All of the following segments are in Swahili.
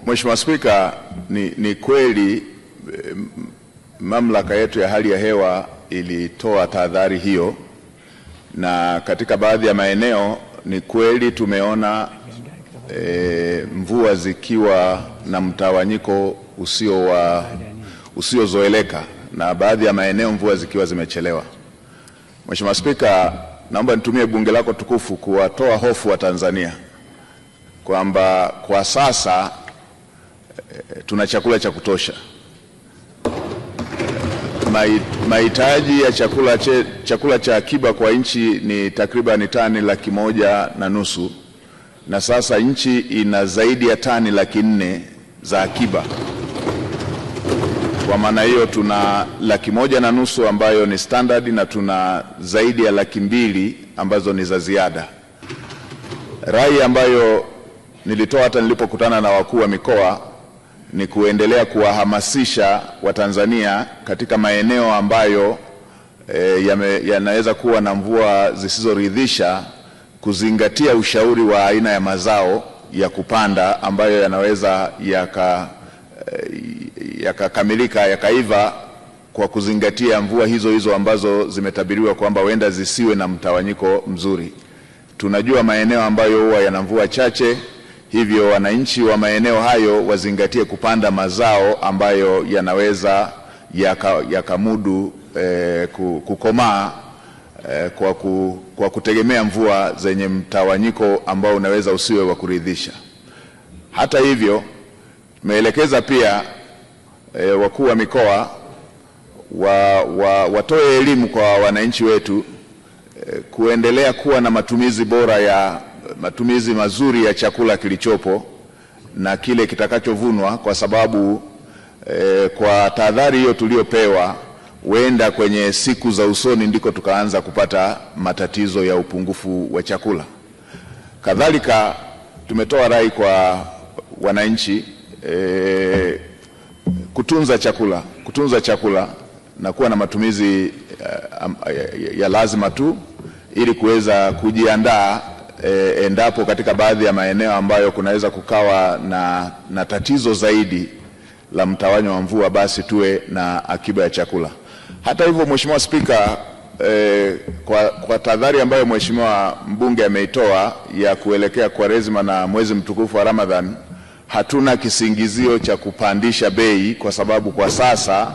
Mheshimiwa Spika, ni kweli mamlaka yetu ya hali ya hewa ilitoa tahadhari hiyo, na katika baadhi ya maeneo ni kweli tumeona mvua zikiwa na mtawanyiko usiozoeleka, na baadhi ya maeneo mvua zikiwa zimechelewa. Mheshimiwa Spika, naomba nitumie bunge lako tukufu kuwatoa hofu wa Tanzania kwamba kwa sasa tuna chakula cha kutosha. Mahitaji ya chakula cha akiba kwa nchi ni takriban tani 1,500,000, na sasa nchi ina zaidi ya tani 400,000 za akiba. Kwa maana hiyo tuna 1,100,000 ambayo ni standard, na tuna zaidi ya 200,000 ambazo ni za ziada. Rai ambayo nilitoa hata nilipokutana na wakuu wa mikoa ni kuendelea kuwahamasisha Watanzania katika maeneo ambayo yanaweza kuwa na mvua zisizoridhisha kuzingatia ushauri wa aina ya mazao ya kupanda ambayo yanaweza yakakamilika yakaiva kwa kuzingatia mvua hizo ambazo zimetabiriwa kwamba huenda zisiwe na mtawanyiko mzuri. Tunajua maeneo ambayo huwa yana mvua chache, hivyo wananchi wa maeneo hayo wazingatie kupanda mazao ambayo yanaweza yakamudu kukomaa kwa kutegemea mvua zenye mtawanyiko ambao unaweza usiwe wa kuridhisha. Hata hivyo, tumeelekeza pia wakuu wa mikoa watoe elimu kwa wananchi wetu kuendelea kuwa na matumizi mazuri ya chakula kilichopo na kile kitakachovunwa, kwa sababu kwa tahadhari hiyo tuliopewa, huenda kwenye siku za usoni ndiko tukaanza kupata matatizo ya upungufu wa chakula. Kadhalika tumetoa rai kwa wananchi kutunza chakula na kuwa na matumizi ya lazima tu, ili kuweza kujiandaa endapo katika baadhi ya maeneo ambayo kunaweza kukawa na tatizo zaidi la mtawanyo wa mvua, basi tuwe na akiba ya chakula. Hata hivyo, Mheshimiwa Spika, kwa tahadhari ambayo Mheshimiwa mbunge ameitoa ya kuelekea Kwaresima na mwezi mtukufu wa Ramadhan, hatuna kisingizio cha kupandisha bei, kwa sababu kwa sasa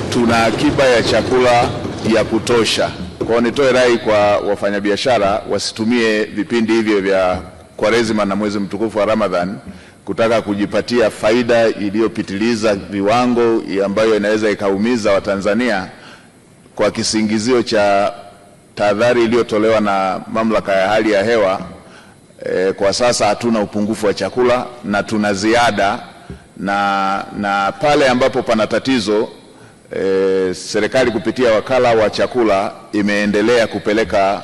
tuna akiba ya chakula ya kutosha. Kwa nitoe rai kwa wafanyabiashara wasitumie vipindi hivyo vya Kwaresima na mwezi mtukufu wa Ramadhan kutaka kujipatia faida iliyopitiliza viwango ambayo inaweza ikaumiza Watanzania kwa kisingizio cha tahadhari iliyotolewa na mamlaka ya hali ya hewa. Kwa sasa hatuna upungufu wa chakula na tuna ziada, na pale ambapo pana tatizo serikali kupitia wakala wa chakula imeendelea kupeleka